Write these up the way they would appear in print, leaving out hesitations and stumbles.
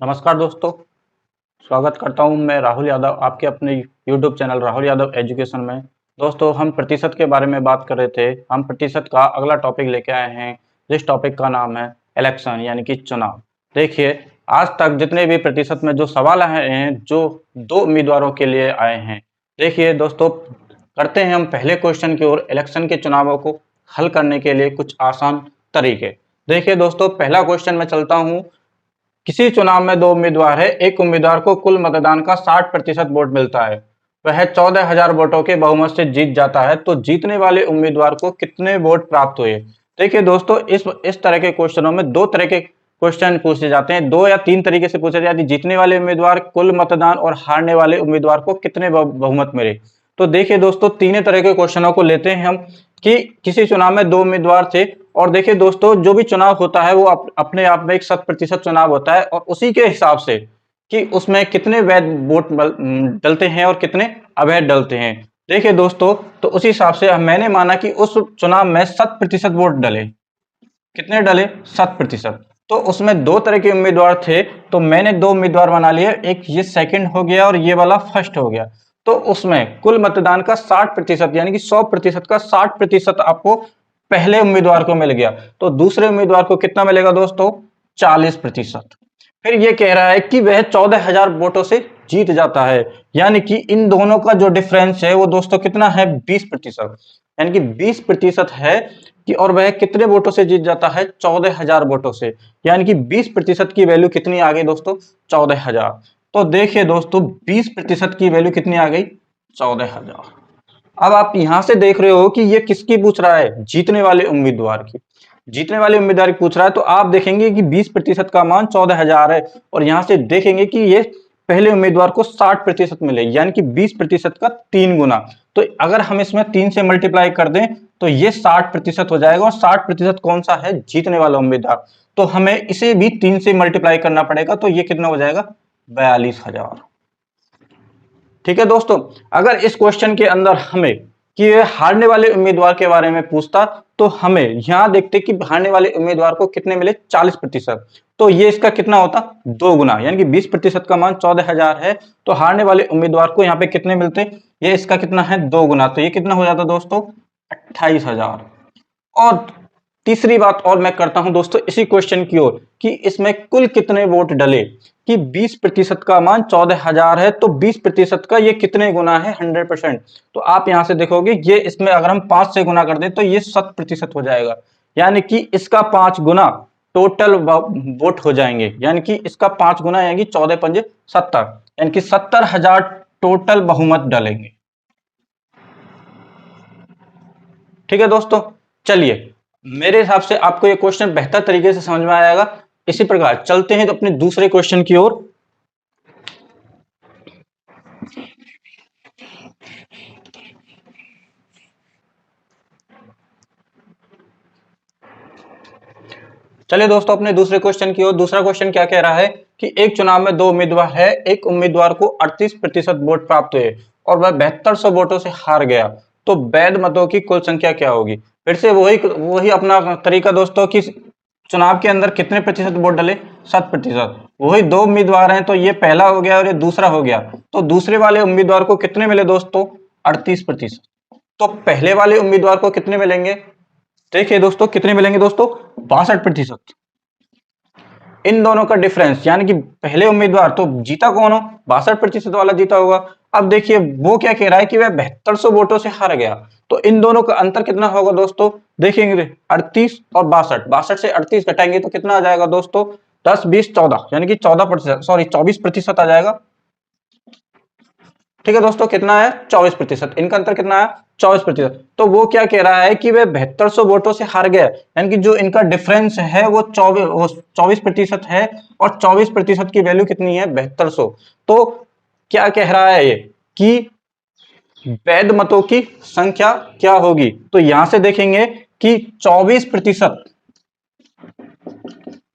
नमस्कार दोस्तों, स्वागत करता हूं मैं राहुल यादव आपके अपने YouTube channel Rahul Yadav education में। दोस्तों, हम प्रतिशत के बारे में बात कर रहे थे। हम प्रतिशत का अगला टॉपिक लेके आए हैं, जिस टॉपिक का नाम है इलेक्शन यानी कि चुनाव। देखिए, आज तक जितने भी प्रतिशत में जो सवाल आए हैं, जो 2 उम्मीदवारों के लिए आए हैं। देखिए दोस्तों, करते हैं हम पहले क्वेश्चन की ओर। इलेक्शन के चुनावों को हल करने के लिए कुछ आसान तरीके। देखिए दोस्तों, पहला क्वेश्चन में चलता हूं। किसी चुनाव में 2 उम्मीदवार है, एक उम्मीदवार को कुल मतदान का 60% वोट मिलता है, वह 14,000 वोटों के बहुमत से जीत जाता है, तो जीतने वाले उम्मीदवार को कितने वोट प्राप्त हुए? देखिए दोस्तों, इस तरह के क्वेश्चनों में 2 तरह के क्वेश्चन पूछे जाते हैं, 2 या 3 तरीके से पूछे जाते हैं। जीतने वाले उम्मीदवार, कुल मतदान और हारने वाले उम्मीदवार को कितने बहुमत मिले। तो देखिए दोस्तों, तीनों तरह के क्वेश्चनों को लेते हैं हम कि किसी चुनाव में 2 उम्मीदवार थे। और देखिए दोस्तों, जो भी चुनाव होता है वो अपने आप में एक 100% चुनाव होता है, और उसी के हिसाब से कि उसमें कितने वैध वोट डलते हैं और कितने अवैध डलते हैं। देखिए दोस्तों, तो उसी हिसाब से मैंने माना कि उस चुनाव में 100% वोट डले। कितने डले? 100%। तो उसमें 2 तरह के उम्मीदवार थे, तो मैंने 2 उम्मीदवार बना लिए, एक ये सेकंड हो गया और ये वाला फर्स्ट हो गया। तो उसमें कुल मतदान का 60% यानी कि 100% का 60% आपको पहले उम्मीदवार को मिल गया। तो दूसरे उम्मीदवार को कितना मिलेगा दोस्तों? 40%। फिर ये कह रहा है कि वह 14,000 वोटों से जीत जाता है, यानी कि इन दोनों का जो डिफरेंस है वो दोस्तों कितना है? 20%। यानी कि 20% है कि, और वह कितने वोटों से जीत जाता है? 14,000 वोटों से। यानी कि 20% की वैल्यू कितनी आ गई दोस्तों? 14,000। तो देखिए दोस्तों, 20% की वैल्यू कितनी आ गई? 14,000। अब आप यहां से देख रहे हो कि ये किसकी पूछ रहा है? जीतने वाले उम्मीदवार की। जीतने वाले उम्मीदवार की पूछ रहा है, तो आप देखेंगे कि 20% का मान 14,000 है, और यहां से देखेंगे कि ये पहले उम्मीदवार को 60% मिले, यानी कि 20% का 3 गुना। तो अगर हम इसमें 3 से मल्टीप्लाई कर दें तो ये 60% हो जाएगा, और 60% कौन सा है? जीतने वाला उम्मीदवार। तो हमें इसे भी 3 से मल्टीप्लाई करना पड़ेगा, तो ये कितना हो जाएगा? 42,000। ठीक है दोस्तों, अगर इस क्वेश्चन के अंदर हमें कि ये हारने वाले उम्मीदवार के बारे में पूछता, तो हमें यहां देखते कि हारने वाले उम्मीदवार को कितने मिले? 40%। तो ये इसका कितना होता? 2 गुना। यानी कि 20% का मान 14,000 है, तो हारने वाले उम्मीदवार को यहाँ पे कितने मिलते? ये इसका कितना है? 2 गुना। तो ये कितना हो जाता दोस्तों? 28,000। और तीसरी बात और मैं करता हूं दोस्तों इसी क्वेश्चन की ओर, कि इसमें कुल कितने वोट डले। कि 20% का मान 14,000 है, तो 20% का ये कितने गुना है? 100%। तो आप यहां से देखोगे, ये इसमें अगर हम 5 से गुना कर दें तो ये 100% हो जाएगा। यानी कि इसका 5 गुना टोटल वोट हो जाएंगे, यानी कि इसका 5 गुना, यानी 14 पंजे 70, यानी कि 70,000 टोटल बहुमत डलेंगे। ठीक है दोस्तों, चलिए, मेरे हिसाब से आपको ये क्वेश्चन बेहतर तरीके से समझ में आएगा। इसी प्रकार चलते हैं तो अपने दूसरे क्वेश्चन की ओर। चलिए दोस्तों, अपने दूसरे क्वेश्चन की ओर। दूसरा क्वेश्चन क्या कह रहा है कि एक चुनाव में 2 उम्मीदवार है, एक उम्मीदवार को 38% वोट प्राप्त हुए और वह 7200 वोटों से हार गया, तो वैध मतों की कुल संख्या क्या होगी? फिर से वही वही अपना तरीका दोस्तों, कि चुनाव के अंदर कितने प्रतिशत वोट डले? 100%। वही 2 उम्मीदवार हैं, तो ये पहला हो गया और ये दूसरा हो गया। तो दूसरे वाले उम्मीदवार को कितने मिले दोस्तों? 38%। तो पहले वाले उम्मीदवार को कितने मिलेंगे? देखिए दोस्तों, कितने मिलेंगे दोस्तों? 62%। इन दोनों का डिफरेंस, यानी कि पहले उम्मीदवार तो जीता कौन हो? 62% वाला जीता होगा। अब देखिए वो क्या कह रहा है कि वह 7200 वोटों से हार गया। तो इन दोनों का अंतर कितना होगा दोस्तों? देखेंगे, 38 और 62। 62 से 38 घटाएंगे तो कितना आ जाएगा दोस्तों? 10, 20, 14, यानी कि 14%, सॉरी 24% आ जाएगा। ठीक है दोस्तों, कितना है? 24%। इनका अंतर कितना है? 24%। तो वो क्या कह रहा है कि वे 7200 वोटों से हार गए, यानी कि जो इनका डिफरेंस है वो 24% है, और 24% की वैल्यू कितनी है? 7200। तो क्या कह रहा है ये कि वैध मतों की संख्या क्या होगी? तो यहां से देखेंगे कि 24%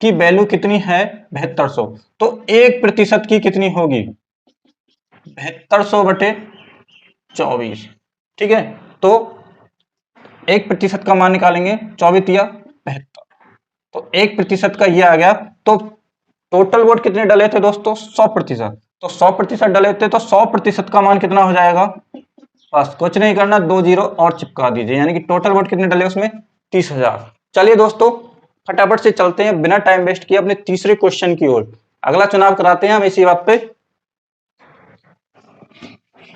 की वैल्यू कितनी है? 7200। तो 1% की कितनी होगी? 7200 बटे 24। ठीक है, तो 1% का मान निकालेंगे, 24 या 72। तो 1% का ये आ गया। तो टोटल वोट कितने डले थे दोस्तों? 100%। तो 100% डले थे तो 100% का मान कितना हो जाएगा? बस कुछ नहीं करना, 2 जीरो और चिपका दीजिए, यानी कि टोटल वोट कितने डले उसमें? 30,000। चलिए दोस्तों फटाफट से चलते हैं बिना टाइम वेस्ट किए अपने तीसरे क्वेश्चन की ओर। अगला चुनाव कराते हैं हम इसी बात पे।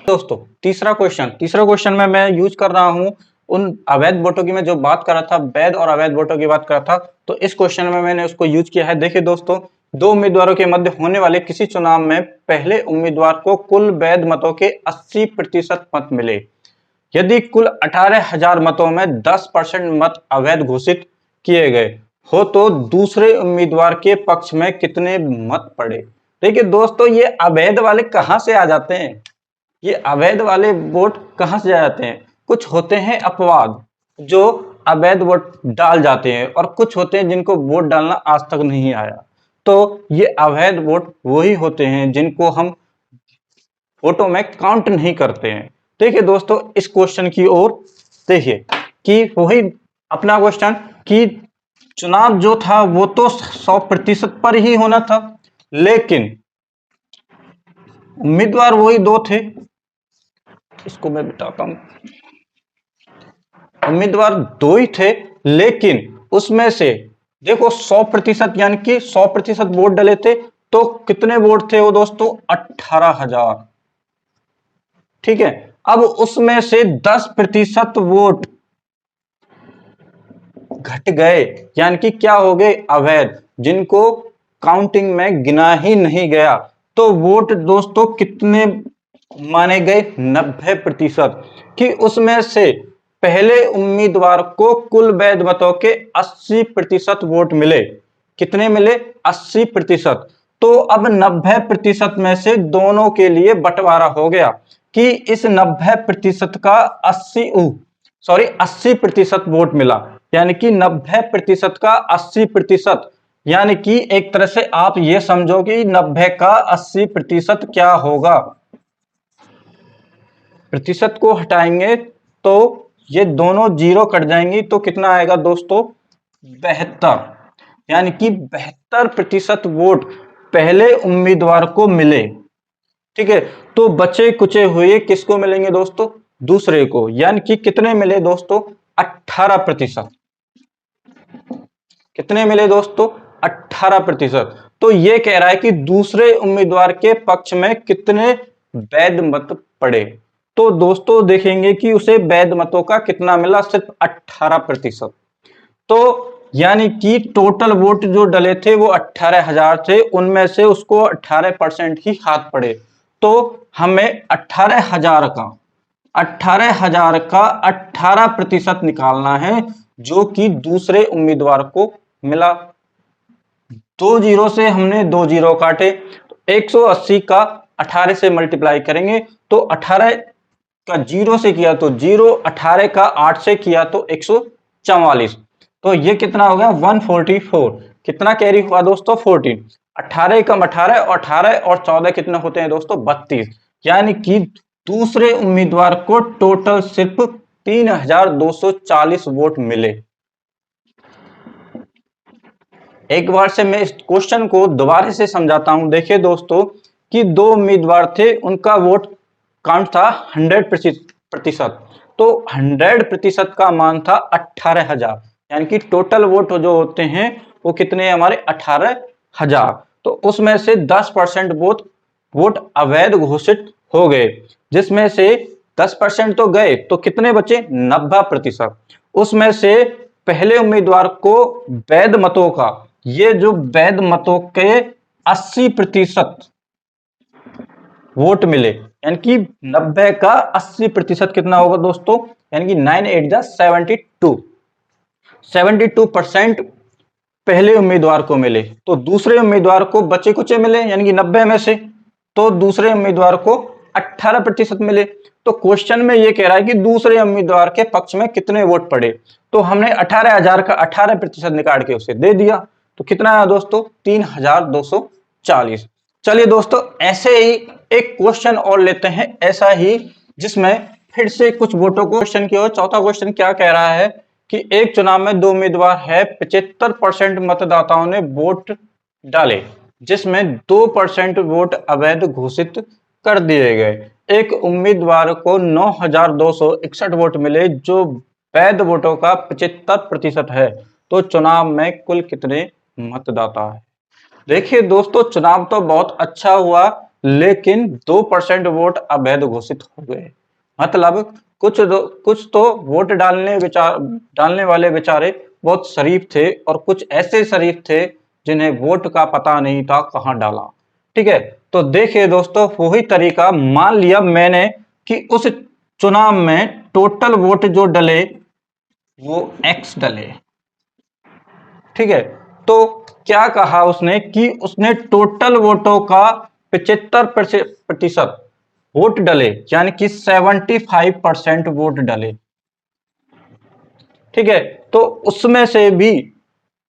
दोस्तों तीसरा क्वेश्चन में मैं यूज कर रहा हूं उन अवैध वोटों की। मैं जो बात कर रहा था वैध और अवैध वोटों की बात कर रहा था, तो इस क्वेश्चन में मैंने उसको यूज किया है। देखिए दोस्तों, दो उम्मीदवारों के मध्य होने वाले किसी चुनाव में पहले उम्मीदवार को कुल वैध मतों के 80% मत मिले। यदि कुल 18,000 मतों में 10% मत अवैध घोषित किए गए हो तो दूसरे उम्मीदवार के पक्ष में कितने मत पड़े। देखिए दोस्तों, ये अवैध वाले कहां से आ जाते हैं? ये अवैध वाले वोट कहां से जाते हैं? कुछ होते हैं अपवाद जो अवैध वोट डाल जाते हैं, और कुछ होते हैं जिनको वोट डालना आज तक नहीं आया। तो ये अवैध वोट वही होते हैं जिनको हम वोटों में काउंट नहीं करते हैं। देखिए दोस्तों, इस क्वेश्चन की ओर देखिए कि वही अपना क्वेश्चन कि चुनाव जो था वो तो 100% पर ही होना था, लेकिन उम्मीदवार वही दो थे। इसको मैं बताता हूं, उम्मीदवार दो ही थे, लेकिन उसमें से देखो 100% यानी कि 100% वोट डले थे, तो कितने वोट थे वो दोस्तों? 18,000। ठीक है, अब उसमें से 10% वोट घट गए, यानी कि क्या हो गए? अवैध, जिनको काउंटिंग में गिना ही नहीं गया। तो वोट दोस्तों कितने माने गए? 90%। कि उसमें से पहले उम्मीदवार को कुल वैध मतों के 80% वोट मिले। कितने मिले? 80%। तो अब 90% में से दोनों के लिए बंटवारा हो गया कि इस 90% का 80% वोट मिला, यानी कि 90% का 80%, यानी कि एक तरह से आप ये समझो कि 90 का 80% क्या होगा? प्रतिशत को हटाएंगे तो ये दोनों जीरो कट जाएंगी, तो कितना आएगा दोस्तों? 72। यानी कि 72% वोट पहले उम्मीदवार को मिले। ठीक है, तो बचे कुचे हुए किसको मिलेंगे दोस्तों? दूसरे को। यानी कि कितने मिले दोस्तों? 18%। कितने मिले दोस्तों? 18%। तो ये कह रहा है कि दूसरे उम्मीदवार के पक्ष में कितने वैध मत पड़े। तो दोस्तों देखेंगे कि उसे वैध मतों का कितना मिला? सिर्फ 18%। तो यानी कि टोटल वोट जो डले थे वो 18,000 थे, उनमें से उसको 18% ही हाथ पड़े। तो हमें 18,000 का 18% निकालना है, जो कि दूसरे उम्मीदवार को मिला। 2 जीरो से हमने 2 जीरो काटे, तो 180 का 18 से मल्टीप्लाई करेंगे तो 18 का 0 से किया तो 0, 18 का 8 से किया तो 144। तो ये कितना हो गया? 144। कितना कैरी हुआ दोस्तों? 14। 18 कम 18 और 18 और 14 कितने होते हैं दोस्तों? 32। यानी कि दूसरे उम्मीदवार को टोटल सिर्फ 3,240 वोट मिले। एक बार से मैं इस क्वेश्चन को दोबारा से समझाता हूं। देखिए दोस्तों कि दो उम्मीदवार थे, उनका वोट काउंट था 100%। तो 100% का मान था 18,000, यानी कि टोटल वोट जो होते हैं वो कितने? हमारे 18,000। तो उसमें से 10% वोट अवैध घोषित हो गए, जिसमें से 10% तो गए, तो कितने बचे? 90%। उसमें से पहले उम्मीदवार को वैध मतों का, ये जो वैध मतों के 80% वोट मिले, यानी कि 90 का 80% कितना होगा दोस्तों? यानी कि 9 8 जा 72। 72% पहले उम्मीदवार को मिले, तो दूसरे उम्मीदवार को बचे कुचे मिले, यानी कि 90 में से, तो दूसरे उम्मीदवार को 18% मिले। तो क्वेश्चन में ये कह रहा है कि दूसरे उम्मीदवार के पक्ष में कितने वोट पड़े, तो हमने 18,000 का 18% निकाल के उसे दे दिया। तो कितना आया दोस्तों? 3,240। चलिए दोस्तों, ऐसे ही एक क्वेश्चन और लेते हैं ऐसा ही, जिसमें फिर से कुछ वोटों को क्वेश्चन की ओर। चौथा क्वेश्चन क्या कह रहा है कि एक चुनाव में दो उम्मीदवार है, 75% मतदाताओं ने वोट डाले, जिसमें 2% वोट अवैध घोषित कर दिए गए। एक उम्मीदवार को 9,261 वोट मिले जो वैध वोटों का 75% है। तो चुनाव में कुल कितने मतदाता है? देखिए दोस्तों, चुनाव तो बहुत अच्छा हुआ, लेकिन 2% वोट अवैध घोषित हो गए। मतलब कुछ तो वोट डालने वाले बेचारे बहुत शरीफ थे, और कुछ ऐसे शरीफ थे जिन्हें वोट का पता नहीं था कहां डाला। ठीक है, तो देखिए दोस्तों, वही तरीका मान लिया मैंने कि उस चुनाव में टोटल वोट जो डले वो एक्स डले। ठीक है, तो क्या कहा उसने कि उसने टोटल वोटों का 75% वोट डले, यानी कि 75% वोट डले। ठीक है, तो उसमें से भी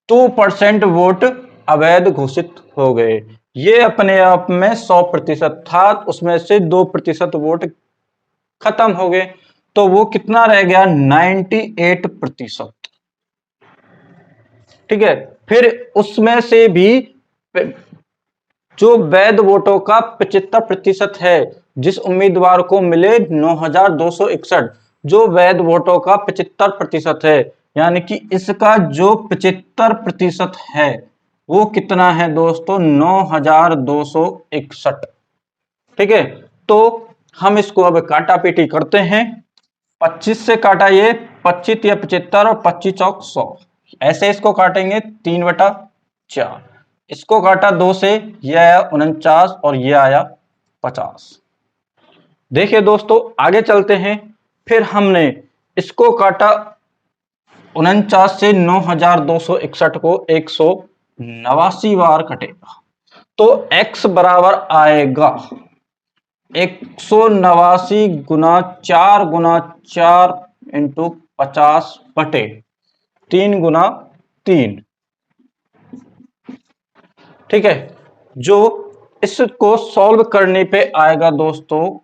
2% वोट अवैध घोषित हो गए। ये अपने आप में 100% था, उसमें से 2% वोट खत्म हो गए, तो वो कितना रह गया? 98%। ठीक है, फिर उसमें से भी जो वैध वोटों का 75% है, जिस उम्मीदवार को मिले 9,261, जो वैध वोटों का 75% है, यानी कि इसका जो 75% है वो कितना है दोस्तों? 9,261। ठीक है, तो हम इसको अब काटा पीटी करते हैं। 25 से काटा ये 25 या 75, और 25 चौक 100, ऐसे इसको काटेंगे 3/4। इसको काटा 2 से, ये आया 49 और ये आया 50। देखिए दोस्तों, आगे चलते हैं। फिर हमने इसको काटा 49 से, 9,261 को 189 बार कटेगा, तो x बराबर आएगा 189 गुना 4 गुना 4 इंटू 50/3 गुना 3। ठीक है, जो इसको सॉल्व करने पे आएगा दोस्तों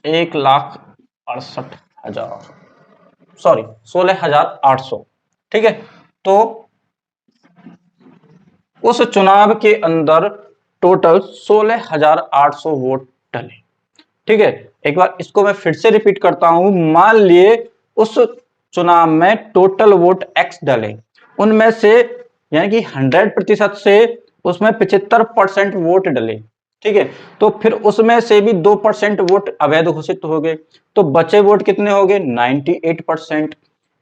1,68,000, सॉरी 16,800। ठीक है, तो उस चुनाव के अंदर टोटल 16,800 वोट डले। ठीक है, एक बार इसको मैं फिर से रिपीट करता हूं। मान लिए उस चुनाव में टोटल वोट एक्स डले, उनमें से यानी कि 100% से उसमें 75% वोट डले। ठीक है, तो फिर उसमें से भी 2% वोट अवैध घोषित हो गए, तो बचे वोट कितने हो गए? 98%।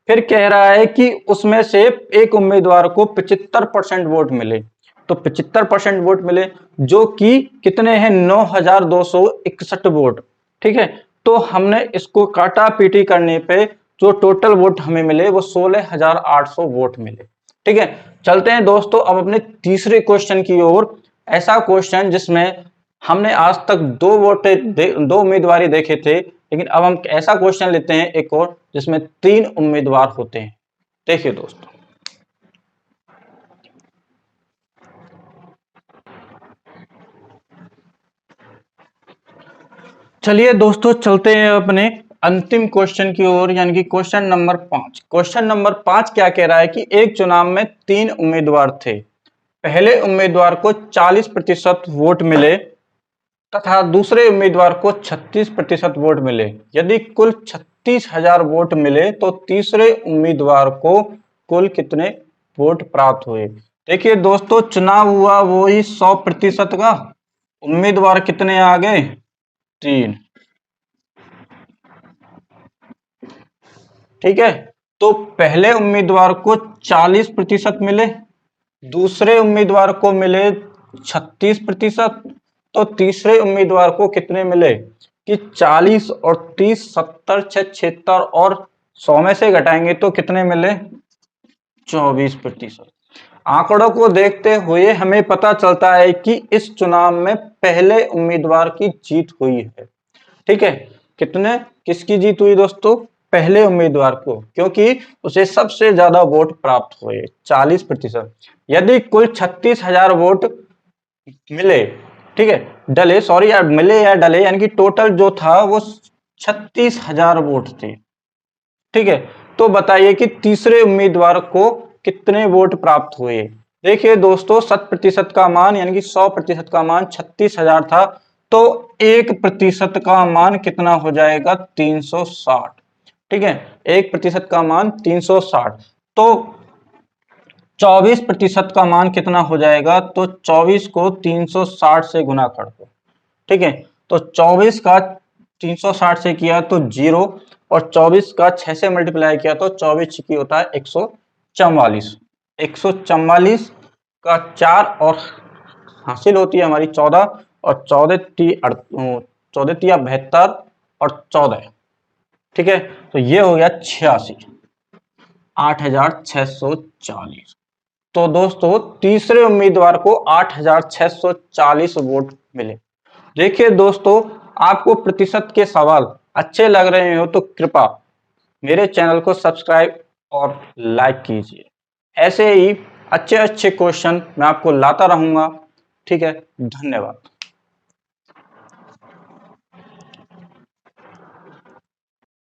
फिर कह रहा है कि उसमें से एक उम्मीदवार को 75% वोट मिले, तो 75% वोट मिले, जो कि कितने हैं? 9,261 वोट। ठीक है, तो हमने इसको काटा पीटी करने पे जो टोटल वोट हमें मिले वो 16,800 वोट मिले। ठीक है, चलते हैं दोस्तों अब अपने तीसरे क्वेश्चन की ओर। ऐसा क्वेश्चन जिसमें हमने आज तक दो उम्मीदवार देखे थे, लेकिन अब हम ऐसा क्वेश्चन लेते हैं एक और जिसमें 3 उम्मीदवार होते हैं। देखिए दोस्तों, चलिए दोस्तों, चलते हैं अपने अंतिम क्वेश्चन की ओर, यानी कि क्वेश्चन नंबर 5। क्वेश्चन नंबर 5 क्या कह रहा है कि एक चुनाव में 3 उम्मीदवार थे। पहले उम्मीदवार को 40% वोट मिले तथा दूसरे उम्मीदवार को 36% वोट मिले। यदि कुल 36,000 वोट मिले तो तीसरे उम्मीदवार को कुल कितने वोट प्राप्त हुए? देखिए दोस्तों, चुनाव हुआ वो ही 100% का, उम्मीदवार कितने आ गए? 3। ठीक है, तो पहले उम्मीदवार को 40% मिले, दूसरे उम्मीदवार को मिले 36%, तो तीसरे उम्मीदवार को कितने मिले कि 40 और 30, 70, 76 और 100 में से घटाएंगे तो कितने मिले? 24%। आंकड़ों को देखते हुए हमें पता चलता है कि इस चुनाव में पहले उम्मीदवार की जीत हुई है। ठीक है, किसकी जीत हुई दोस्तों? पहले उम्मीदवार को, क्योंकि उसे सबसे ज्यादा वोट प्राप्त हुए 40%। यदि कुल 36,000 वोट मिले, ठीक है, डले, सॉरी यार, मिले या डले, यानी कि टोटल जो था वो 36,000 वोट थे। ठीक है, तो बताइए कि तीसरे उम्मीदवार को कितने वोट प्राप्त हुए? देखिए दोस्तों, 100% का मान यानी कि 100% का मान 36,000 था, तो 1% का मान कितना हो जाएगा? 360। ठीक है, 1% का मान 360, तो 24% का मान कितना हो जाएगा? तो 24 को 360 से गुना कर दो। ठीक है, तो 24 का 360 से किया तो 0, और 24 का 6 से मल्टीप्लाई किया तो 24 की होता है 144। 144 का 4 और हासिल होती है हमारी 14, और 14 तिया 72 और 14। ठीक है, तो ये हो गया 86, 8640। तो दोस्तों तीसरे उम्मीदवार को 8640 वोट मिले। देखिए दोस्तों, आपको प्रतिशत के सवाल अच्छे लग रहे हो तो कृपया मेरे चैनल को सब्सक्राइब और लाइक कीजिए। ऐसे ही अच्छे अच्छे क्वेश्चन मैं आपको लाता रहूंगा। ठीक है, धन्यवाद।